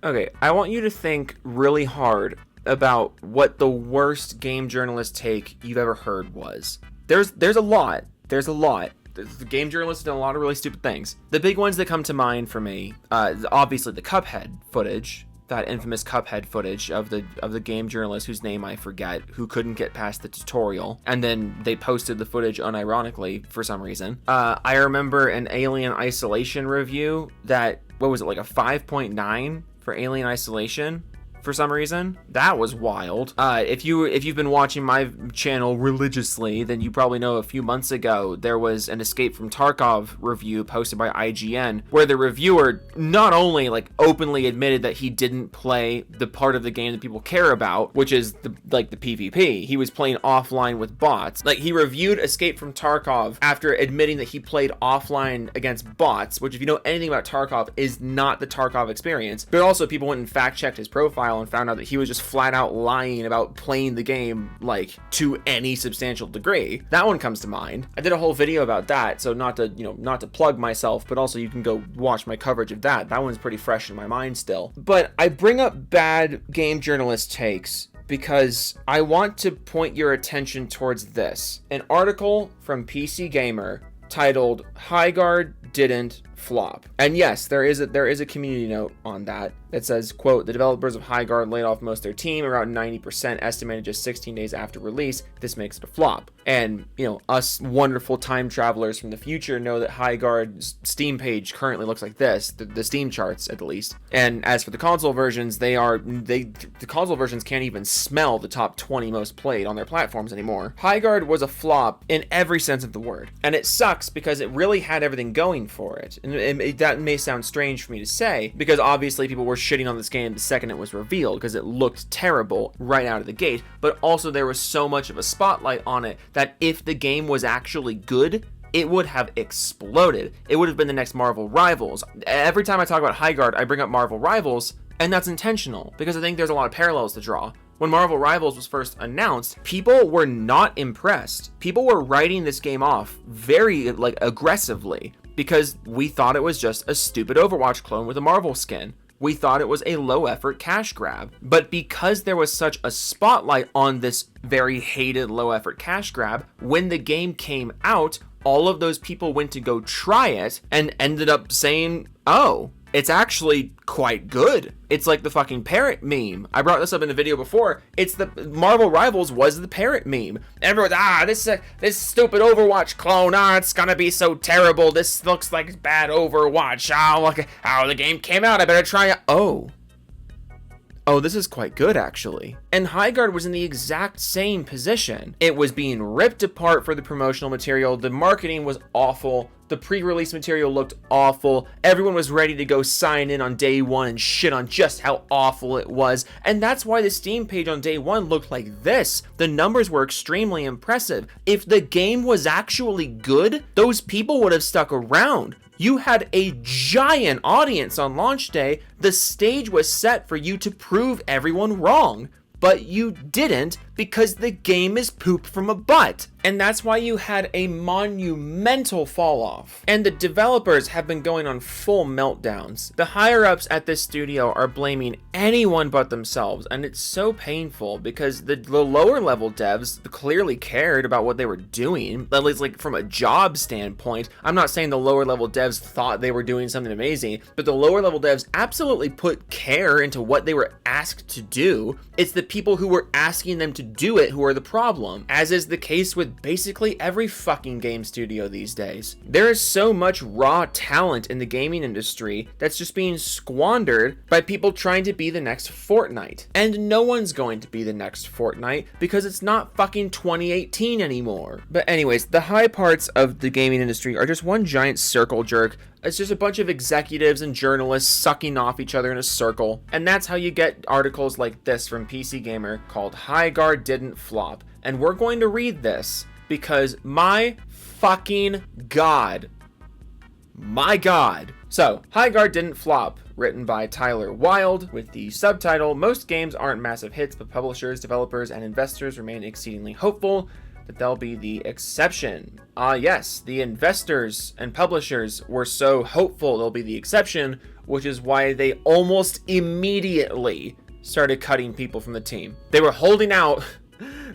Okay, I want you to think really hard about what the worst game journalist take you've ever heard was. There's a lot. The game journalists have done a lot of really stupid things. The big ones that come to mind for me, obviously the Cuphead footage, that infamous Cuphead footage of the game journalist whose name I forget, who couldn't get past the tutorial, and then they posted the footage unironically for some reason. I remember an Alien Isolation review that, what was it, like a 5.9 for Alien Isolation? For some reason. That was wild. If you've been watching my channel religiously, then you probably know a few months ago there was an Escape from Tarkov review posted by IGN where the reviewer not only like openly admitted that he didn't play the part of the game that people care about, which is the PvP. He was playing offline with bots. Like, he reviewed Escape from Tarkov after admitting that he played offline against bots, which, if you know anything about Tarkov, is not the Tarkov experience. But also, people went and fact checked his profile and found out that he was just flat out lying about playing the game, like, to any substantial degree. That one comes to mind. I did a whole video about that, so not to plug myself, but also you can go watch my coverage of that. That one's pretty fresh in my mind still. But I bring up bad game journalist takes because I want to point your attention towards this. An article from PC Gamer titled "Highguard Didn't Flop." And yes, there is a community note on that says, quote, "The developers of Highguard laid off most of their team, around 90%, estimated just 16 days after release. This makes it a flop." And, us wonderful time travelers from the future know that Highguard's Steam page currently looks like this, the Steam charts at least. And as for the console versions, the console versions can't even smell the top 20 most played on their platforms anymore. Highguard was a flop in every sense of the word. And it sucks because it really had everything going for it. And that may sound strange for me to say, because obviously people were shitting on this game the second it was revealed because it looked terrible right out of the gate, but also there was so much of a spotlight on it that if the game was actually good, it would have exploded. It would have been the next Marvel Rivals. Every time I talk about Highguard, I bring up Marvel Rivals, and that's intentional because I think there's a lot of parallels to draw. When Marvel Rivals was first announced, people were not impressed. People were writing this game off very aggressively because we thought it was just a stupid Overwatch clone with a Marvel skin. We thought it was a low-effort cash grab. But because there was such a spotlight on this very hated low-effort cash grab, when the game came out, all of those people went to go try it and ended up saying, "Oh, it's actually quite good." It's like the fucking parrot meme. I brought this up in the video before. It's the Marvel Rivals was the parrot meme. Everyone's, this stupid Overwatch clone, it's gonna be so terrible. This looks like bad Overwatch. Look how the game came out. I better try it. Oh, this is quite good, actually. And Highguard was in the exact same position. It was being ripped apart for the promotional material. The marketing was awful. The pre-release material looked awful. Everyone was ready to go sign in on day one and shit on just how awful it was. And that's why the Steam page on day one looked like this. The numbers were extremely impressive. If the game was actually good, those people would have stuck around. You had a giant audience on launch day. The stage was set for you to prove everyone wrong. But you didn't because the game is poop from a butt. And that's why you had a monumental fall off. And the developers have been going on full meltdowns. The higher ups at this studio are blaming anyone but themselves. And it's so painful because the lower level devs clearly cared about what they were doing. At least like from a job standpoint. I'm not saying the lower level devs thought they were doing something amazing, but the lower level devs absolutely put care into what they were asked to do. It's the people who were asking them to do it who are the problem, as is the case with basically every fucking game studio these days. There is so much raw talent in the gaming industry that's just being squandered by people trying to be the next Fortnite. And no one's going to be the next Fortnite because it's not fucking 2018 anymore. But anyways, the high parts of the gaming industry are just one giant circle jerk. It's just a bunch of executives and journalists sucking off each other in a circle. And that's how you get articles like this from PC Gamer called "Highguard Didn't Flop." And we're going to read this because my fucking God. My God. So, "Highguard Didn't Flop," written by Tyler Wilde, with the subtitle, "Most games aren't massive hits, but publishers, developers, and investors remain exceedingly hopeful. that they'll be the exception. Yes, the investors and publishers were so hopeful they'll be the exception, which is why they almost immediately started cutting people from the team. They were holding out.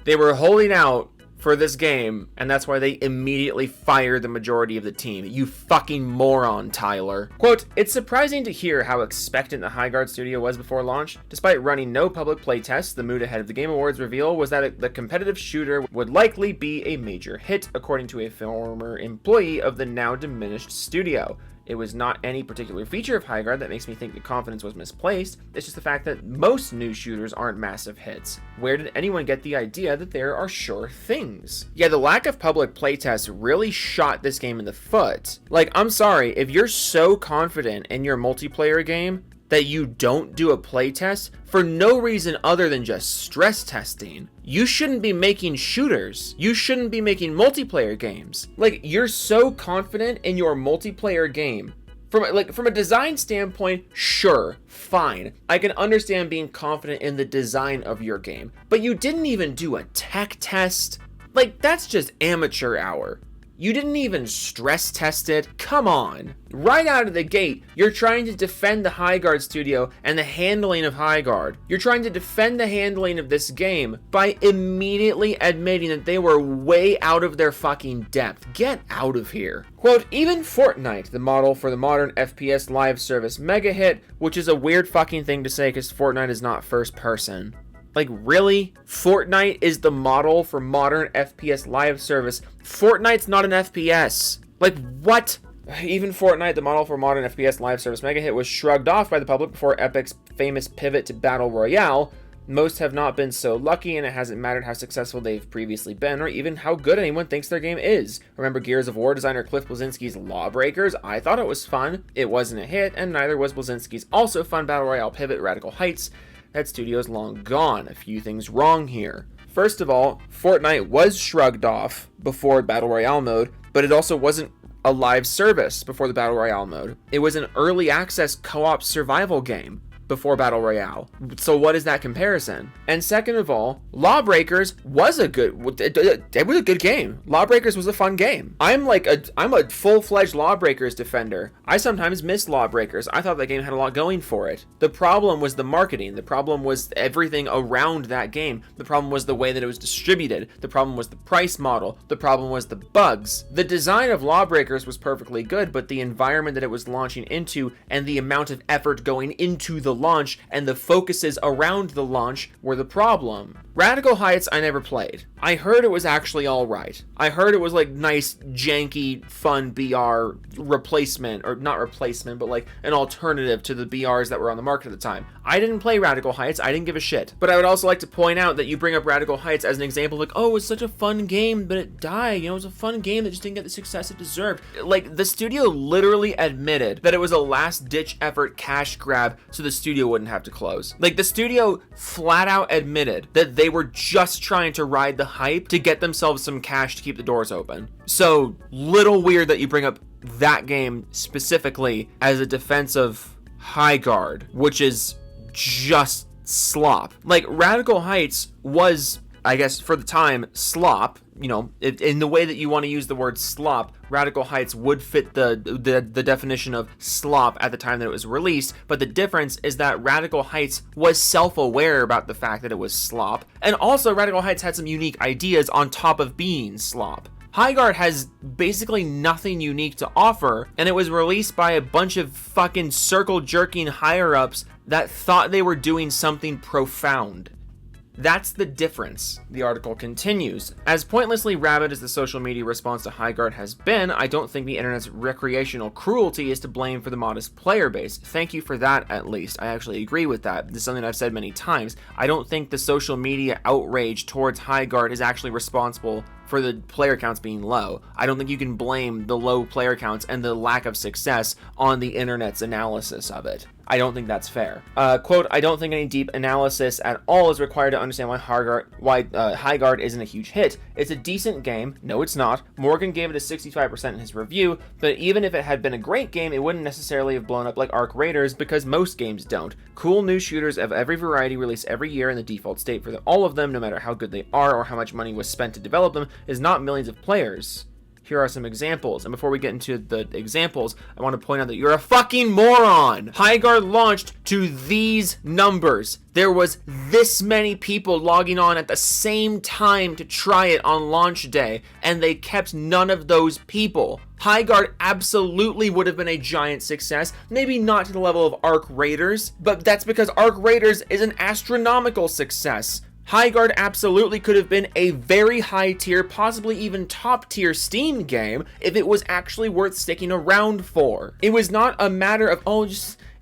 They were holding out for this game, and that's why they immediately fired the majority of the team. You fucking moron, Tyler. Quote, "It's surprising to hear how expectant the Highguard studio was before launch. Despite running no public playtests, the mood ahead of the Game Awards reveal was that the competitive shooter would likely be a major hit, according to a former employee of the now diminished studio. It was not any particular feature of Highguard that makes me think the confidence was misplaced. It's just the fact that most new shooters aren't massive hits. Where did anyone get the idea that there are sure things?" Yeah, the lack of public playtests really shot this game in the foot. Like, I'm sorry, if you're so confident in your multiplayer game that you don't do a playtest for no reason other than just stress testing, you shouldn't be making shooters. You shouldn't be making multiplayer games. Like, you're so confident in your multiplayer game. From a design standpoint, sure, fine. I can understand being confident in the design of your game. But you didn't even do a tech test. Like, that's just amateur hour. You didn't even stress test it? Come on. Right out of the gate, you're trying to defend the Highguard studio and the handling of Highguard. You're trying to defend the handling of this game by immediately admitting that they were way out of their fucking depth. Get out of here. Quote, "Even Fortnite, the model for the modern FPS live service mega hit," which is a weird fucking thing to say because Fortnite is not first person. Like, really? Fortnite is the model for modern FPS live service. Fortnite's not an FPS. Like, what? Even Fortnite, the model for modern FPS live service mega hit, was shrugged off by the public before Epic's famous pivot to Battle Royale. Most have not been so lucky, and it hasn't mattered how successful they've previously been, or even how good anyone thinks their game is. Remember Gears of War designer Cliff Bleszinski's Lawbreakers? I thought it was fun. It wasn't a hit, and neither was Bleszinski's also fun Battle Royale pivot, Radical Heights. That studio's long gone. A few things wrong here. First of all, Fortnite was shrugged off before Battle Royale mode, but it also wasn't a live service before the Battle Royale mode. It was an early access co-op survival game before Battle Royale. So what is that comparison? And second of all, Lawbreakers was it was a good game. Lawbreakers was a fun game. I'm a full-fledged Lawbreakers defender. I sometimes miss Lawbreakers. I thought that game had a lot going for it. The problem was the marketing. The problem was everything around that game. The problem was the way that it was distributed. The problem was the price model. The problem was the bugs. The design of Lawbreakers was perfectly good, but the environment that it was launching into and the amount of effort going into the launch and the focuses around the launch were the problem. Radical Heights I never played. I heard it was actually alright. I heard it was like nice, janky, fun BR replacement, or not replacement, but like an alternative to the BRs that were on the market at the time. I didn't play Radical Heights, I didn't give a shit. But I would also like to point out that you bring up Radical Heights as an example, like, oh, it was such a fun game, but it died. You know, it was a fun game that just didn't get the success it deserved. Like, the studio literally admitted that it was a last-ditch effort cash grab so the studio wouldn't have to close. Like, the studio flat out admitted that they were just trying to ride the hype to get themselves some cash to keep the doors open. So, little weird that you bring up that game specifically as a defense of Highguard, which is just slop. Like, Radical Heights was, I guess, for the time, slop. You know, in the way that you want to use the word slop, Radical Heights would fit the definition of slop at the time that it was released, but the difference is that Radical Heights was self-aware about the fact that it was slop, and also Radical Heights had some unique ideas on top of being slop. Highguard has basically nothing unique to offer, and it was released by a bunch of fucking circle-jerking higher-ups that thought they were doing something profound. That's the difference. The article continues. As pointlessly rabid as the social media response to Highguard has been, I don't think the internet's recreational cruelty is to blame for the modest player base. Thank you for that, at least. I actually agree with that. This is something I've said many times. I don't think the social media outrage towards Highguard is actually responsible for the player counts being low. I don't think you can blame the low player counts and the lack of success on the internet's analysis of it. I don't think that's fair. Quote, I don't think any deep analysis at all is required to understand why Highguard isn't a huge hit. It's a decent game. No, it's not. Morgan gave it a 65% in his review, but even if it had been a great game, it wouldn't necessarily have blown up like Arc Raiders because most games don't. Cool new shooters of every variety released every year, and the default state for all of them, no matter how good they are or how much money was spent to develop them, is not millions of players. Here are some examples, and before we get into the examples, I want to point out that you're a fucking moron! Highguard launched to these numbers. There was this many people logging on at the same time to try it on launch day, and they kept none of those people. Highguard absolutely would have been a giant success, maybe not to the level of Arc Raiders, but that's because Arc Raiders is an astronomical success. Highguard absolutely could have been a very high tier, possibly even top tier Steam game if it was actually worth sticking around for. It was not a matter of,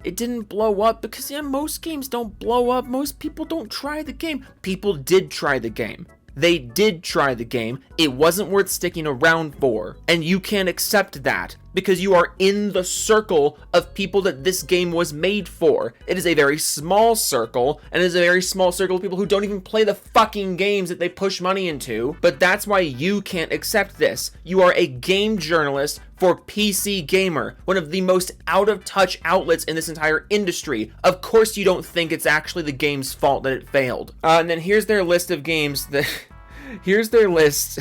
it didn't blow up because most games don't blow up. Most people don't try the game. People did try the game. They did try the game. It wasn't worth sticking around for. And you can't accept that because you are in the circle of people that this game was made for. It is a very small circle, and it is a very small circle of people who don't even play the fucking games that they push money into. But that's why you can't accept this. You are a game journalist for PC Gamer, one of the most out-of-touch outlets in this entire industry. Of course you don't think it's actually the game's fault that it failed. And then here's their list of games that... Here's their list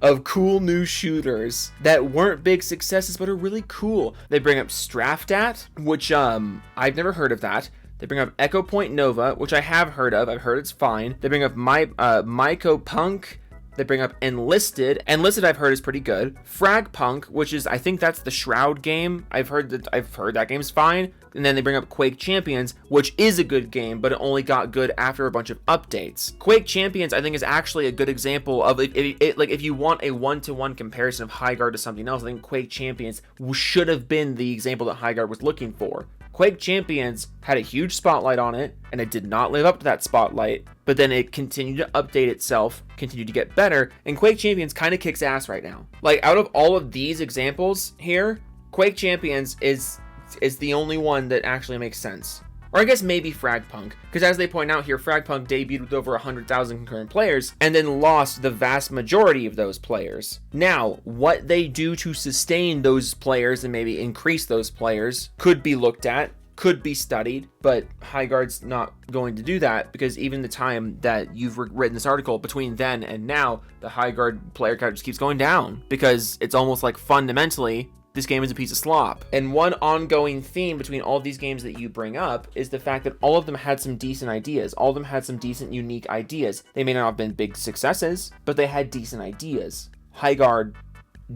of cool new shooters that weren't big successes but are really cool. They bring up Straftat, which I've never heard of that. They bring up Echo Point Nova, which I have heard of. I've heard it's fine. They bring up Myco Punk. They bring up Enlisted. Enlisted I've heard is pretty good. Fragpunk, which is, I think that's the Shroud game. I've heard that game's fine. And then they bring up Quake Champions, which is a good game, but it only got good after a bunch of updates. Quake Champions, I think, is actually a good example of if you want a one-to-one comparison of Highguard to something else, I think Quake Champions should have been the example that Highguard was looking for. Quake Champions had a huge spotlight on it, and it did not live up to that spotlight, but then it continued to update itself, continued to get better, and Quake Champions kind of kicks ass right now. Like, out of all of these examples here, Quake Champions is the only one that actually makes sense. Or I guess maybe Fragpunk, because as they point out here, Fragpunk debuted with over 100,000 concurrent players, and then lost the vast majority of those players. Now, what they do to sustain those players and maybe increase those players could be looked at, could be studied, but Highguard's not going to do that, because even the time that you've written this article, between then and now, the Highguard player count just keeps going down, because it's almost like fundamentally, this game is a piece of slop. And one ongoing theme between all of these games that you bring up is the fact that all of them had some decent ideas. All of them had some decent, unique ideas. They may not have been big successes, but they had decent ideas. Highguard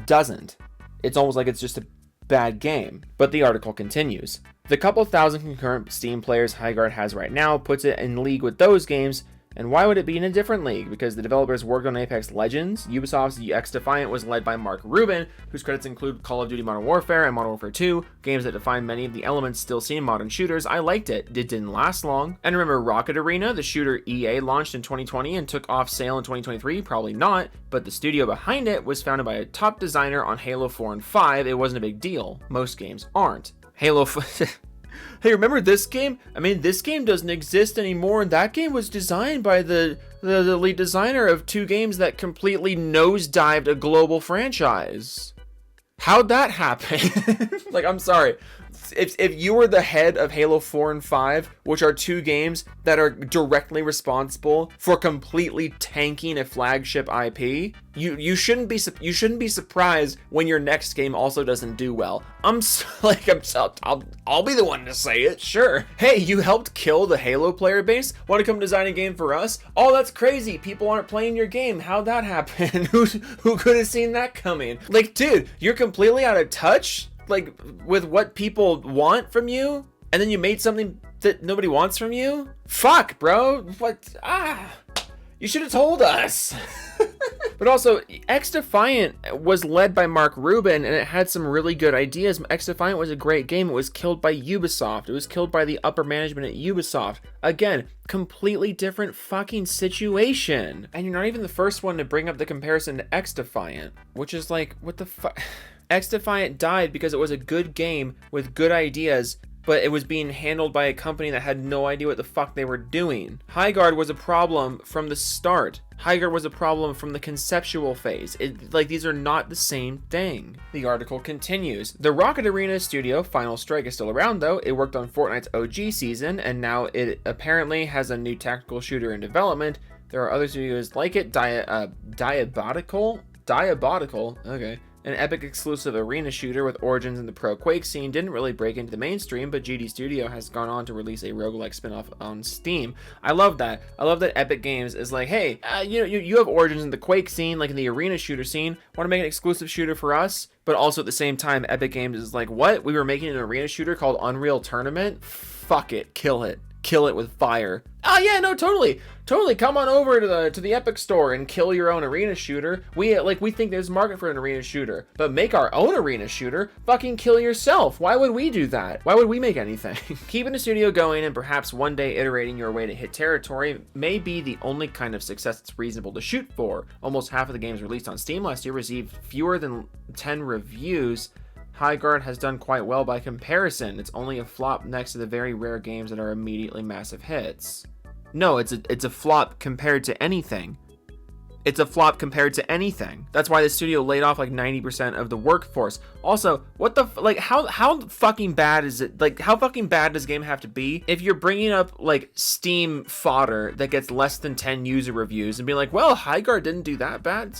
doesn't. It's almost like it's just a bad game. But the article continues. The couple thousand concurrent Steam players Highguard has right now puts it in league with those games. And why would it be in a different league? Because the developers worked on Apex Legends. Ubisoft's X-Defiant was led by Mark Rubin, whose credits include Call of Duty Modern Warfare and Modern Warfare 2, games that define many of the elements still seen in modern shooters. I liked it. It didn't last long. And remember Rocket Arena, the shooter EA launched in 2020 and took off sale in 2023? Probably not, but the studio behind it was founded by a top designer on Halo 4 and 5. It wasn't a big deal. Most games aren't. Halo... Hey, remember this game? I mean, this game doesn't exist anymore, and that game was designed by the lead designer of two games that completely nosedived a global franchise. How'd that happen? Like, I'm sorry. If you were the head of Halo 4 and 5, which are two games that are directly responsible for completely tanking a flagship IP, you shouldn't be surprised when your next game also doesn't do well. I'll be the one to say it, sure. Hey, you helped kill the Halo player base? Want to come design a game for us? Oh, that's crazy. People aren't playing your game. How'd that happen? Who could have seen that coming? Like, dude, you're completely out of touch, like, with what people want from you, and then you made something that nobody wants from you? Fuck, bro. What? You should have told us. But also, X-Defiant was led by Mark Rubin, and it had some really good ideas. X-Defiant was a great game. It was killed by Ubisoft. It was killed by the upper management at Ubisoft. Again, completely different fucking situation. And you're not even the first one to bring up the comparison to X-Defiant, which is like, what the fuck? X-Defiant died because it was a good game with good ideas but it was being handled by a company that had no idea what the fuck they were doing. Highguard was a problem from the start. Highguard was a problem from the conceptual phase. These are not the same thing. The article continues. The Rocket Arena studio, Final Strike, is still around though. It worked on Fortnite's OG season, and now it apparently has a new tactical shooter in development. There are other studios like it. Diabolical? Okay. An Epic exclusive arena shooter with origins in the pro Quake scene didn't really break into the mainstream, but GD Studio has gone on to release a roguelike spin-off on Steam. I love that. I love that Epic Games is like, hey, you have origins in the Quake scene, like in the arena shooter scene. Want to make an exclusive shooter for us? But also at the same time, Epic Games is like, what? We were making an arena shooter called Unreal Tournament? Fuck it. Kill it. Kill it with fire. Oh yeah, no, totally. Come on over to the Epic store and kill your own arena shooter. We think there's a market for an arena shooter, but make our own arena shooter. Fucking kill yourself. Why would we do that? Why would we make anything? Keeping the studio going and perhaps one day iterating your way to hit territory may be the only kind of success it's reasonable to shoot for. Almost half of the games released on Steam last year received fewer than 10 reviews. Highguard has done quite well by comparison. It's only a flop next to the very rare games that are immediately massive hits. No, it's a flop compared to anything. It's a flop compared to anything. That's why the studio laid off like 90% of the workforce. Also, what the how fucking bad is it? Like, how fucking bad does a game have to be if you're bringing up like Steam fodder that gets less than 10 user reviews and be like, well, Highguard didn't do that bad.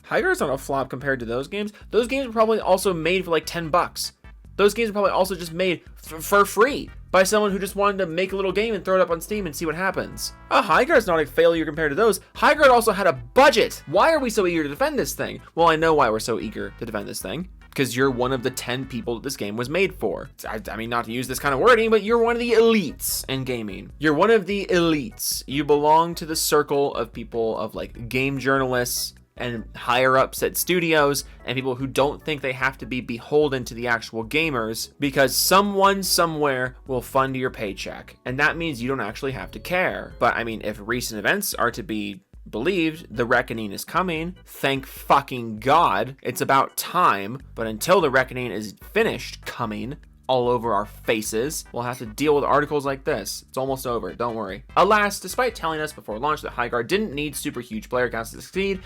Highguard's not a flop compared to those games. Those games were probably also made for like $10. Those games were probably also just made for free by someone who just wanted to make a little game and throw it up on Steam and see what happens. Highguard's not a failure compared to those. Highguard also had a budget. Why are we so eager to defend this thing? Well, I know why we're so eager to defend this thing. Because you're one of the 10 people that this game was made for. I mean, not to use this kind of wording, but you're one of the elites in gaming. You're one of the elites. You belong to the circle of people of like game journalists and higher ups at studios and people who don't think they have to be beholden to the actual gamers because someone somewhere will fund your paycheck. And that means you don't actually have to care. But I mean, if recent events are to be believed, the reckoning is coming. Thank fucking God. It's about time. But until the reckoning is finished coming all over our faces, we'll have to deal with articles like this. It's almost over, don't worry. Alas, despite telling us before launch that Highguard didn't need super huge player counts to succeed,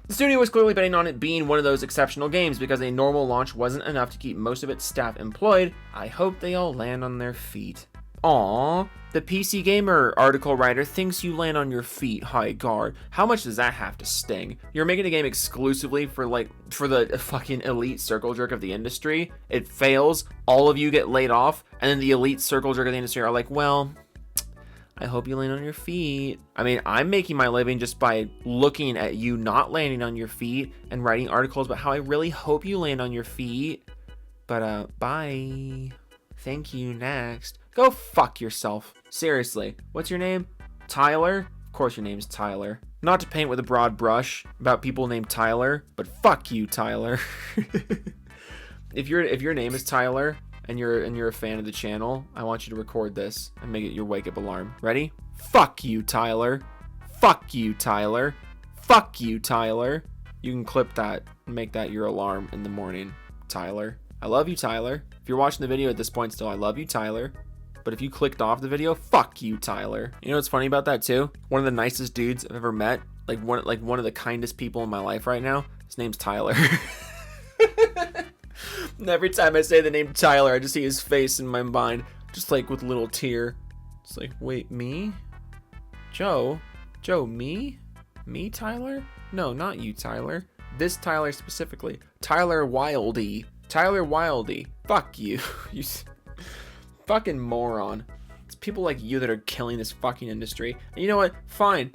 the studio was clearly betting on it being one of those exceptional games because a normal launch wasn't enough to keep most of its staff employed. I hope they all land on their feet. Aww, the PC Gamer article writer thinks you land on your feet, Highguard. How much does that have to sting? You're making a game exclusively for the fucking elite circle jerk of the industry. It fails, all of you get laid off, and then the elite circle jerk of the industry are like, well, I hope you land on your feet. I mean, I'm making my living just by looking at you not landing on your feet and writing articles about how I really hope you land on your feet. But, bye. Thank you, next. Go fuck yourself. Seriously, what's your name? Tyler? Of course your name's Tyler. Not to paint with a broad brush about people named Tyler, but fuck you, Tyler. If your name is Tyler, and you're a fan of the channel, I want you to record this and make it your wake-up alarm. Ready? Fuck you, Tyler. Fuck you, Tyler. Fuck you, Tyler. You can clip that and make that your alarm in the morning, Tyler. I love you, Tyler. If you're watching the video at this point still, I love you, Tyler. But if you clicked off the video, fuck you, Tyler. You know what's funny about that too? One of the nicest dudes I've ever met, like one of the kindest people in my life right now, his name's Tyler. And every time I say the name Tyler, I just see his face in my mind, just like with a little tear. It's like, wait, me? Joe, me? Me, Tyler? No, not you, Tyler. This Tyler specifically. Tyler Wildey. Fuck you. You fucking moron. It's people like you that are killing this fucking industry. And you know what? Fine.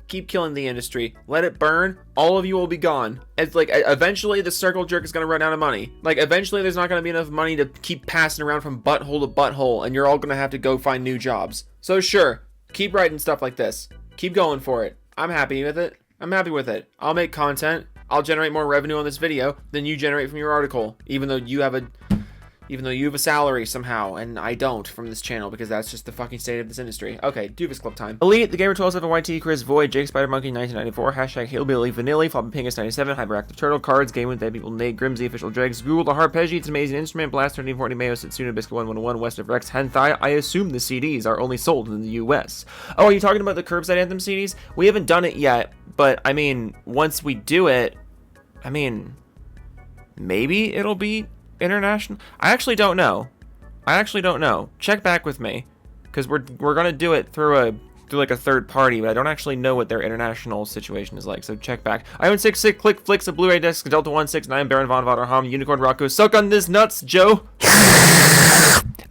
Keep killing the industry. Let it burn. All of you will be gone. It's like eventually the circle jerk is going to run out of money. Like eventually there's not going to be enough money to keep passing around from butthole to butthole and you're all going to have to go find new jobs. So sure, keep writing stuff like this. Keep going for it. I'm happy with it. I'll make content. I'll generate more revenue on this video than you generate from your article. Even though you have Even though you have a salary somehow, and I don't from this channel, because that's just the fucking state of this industry. Okay, Doofus Club time. Elite, The Gamer 127YT, Chris Void, Jake Spider-Monkey 1994, hashtag Hillbilly Vanilli, Floppy Pingus 97, Hyperactive Turtle, Cards, Game with Dead People, Nate, Grimsy, Official Dregs, Google, The Harpeggi, It's Amazing Instrument, Blast 1340, Mayo, Setsuna, Biscuit 111, West of Rex, Hentai. I assume the CDs are only sold in the US. Oh, are you talking about the Curbside Anthem CDs? We haven't done it yet, but, I mean, once we do it, I mean, maybe it'll be international? I actually don't know. Check back with me, because we're gonna do it through like a third party, but I don't actually know what their international situation is like. So check back. Iron 66, Click Flicks, a Blu-ray disc, Delta 169, Baron von Vaderham, Unicorn Rocco, suck on this nuts, Joe.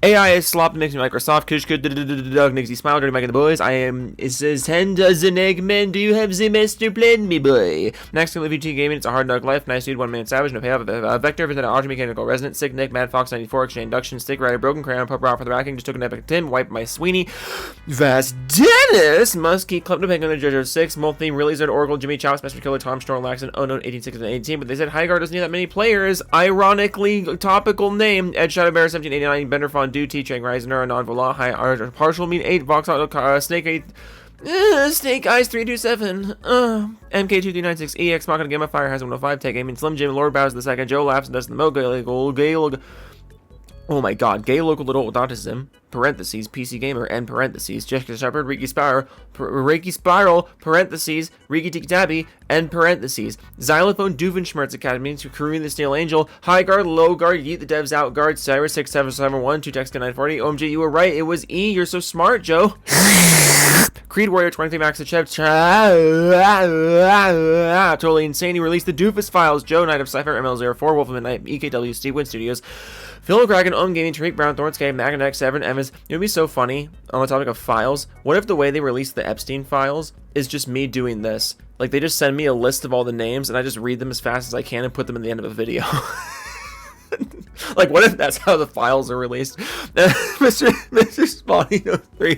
AI is slop makes me Microsoft. Kush could Doug Nixie smile, dirty Mike and the boys. I am. It says 10 dozen Eggmen. Do you have the master plan, me boy? Next to LVT Gaming, it's a hard dog life. Nice dude, one man savage, no payoff. Vector, Vincent, Audrey, Mechanical Resonance, Sick Nick, Mad Fox 94, Exchange Induction, Stick Rider, Broken Crayon, Pop Rock for the racking, just took an epic Tim, Wipe My Sweeney, Vast Dennis, Muskie, Club to Penguin, JoJo 6, Molt Theme, Really Zerd, Oracle, Jimmy Chops, Master Killer, Tom Storm, Laxon, Oh No, 18, 18, but they said Highguard doesn't need that many players. Ironically, topical name, Ed Shadow Bear 1789, Bender Fondue, T-Chang Rising, Non Vola, High Art, Partial Mean 8, Vox Auto, Snake 8, Snake Eyes 327, MK2396, EX Machina Gamma Fire has 105, Tech Aiming Slim Jim, Lord Bows the second, Joe Laughs and does the Mo, oh my god, gay local adult with autism, parentheses, PC gamer, end parentheses, Jessica Shepard, Reiki Spiral, parentheses, Reiki Tiki Tabby, end parentheses, Xylophone, Doofenshmirtz Academy, Kareem the Steel Angel, Highguard, Lowguard, Yeet the Devs Outguard, Cyrus 6771, 2text 940, OMG, you were right, it was E, you're so smart, Joe. Creed Warrior 23 Max the Chef, totally insane, he released the Doofus Files, Joe, Knight of Cypher, ML04, Wolf of Midnight, EKW, Steve Win Studios, Phil Dragon, Gaming, Tariq Brown, Thornscape, Magnetic, Severin, Evans. It would be so funny on the topic of files. What if the way they release the Epstein files is just me doing this? Like, they just send me a list of all the names, and I just read them as fast as I can and put them in the end of a video. Like, what if that's how the files are released? Mr. Spawny 03.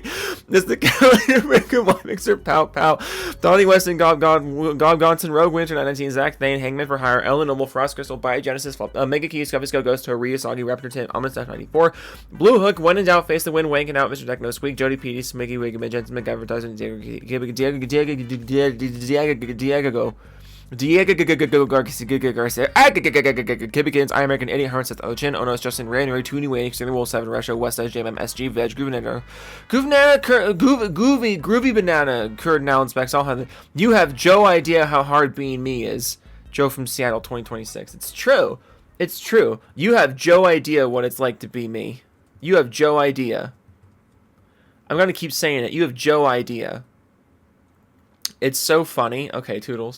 This is the calendar maker, one mixer, pow pow. Donnie Weston, Gob Gonson, Rogue Winter 919, Zach Thane, Hangman for Hire, Ellen Noble, Frost Crystal, Biogenesis, Mega Keys, Scuffisco, Ghost, Toria, Soggy, Raptor 10, Ominous 94. Blue Hook, When in Doubt, Face the Wind, Wanking Out, Mr. Techno Squeak, Jody Petey, Smiggy, Wiggy, Magenta, McAdvertising, Diego. Garcia, Kibikins, I American Idiot, Harnseth Ochin, Onos, Justin Ray, Nuri, Tooney, Wayne, Extremely Wolf, 7, Russia, West Side, JMM, SG, Veg, Groovy Banana, Kurd, now Specs, all have. You have Joe idea how hard being me is. Joe from Seattle 2026. It's true. It's true. You have Joe idea what it's like to be me. You have Joe idea. I'm gonna keep saying it. You have Joe idea. It's so funny. Okay, toodles.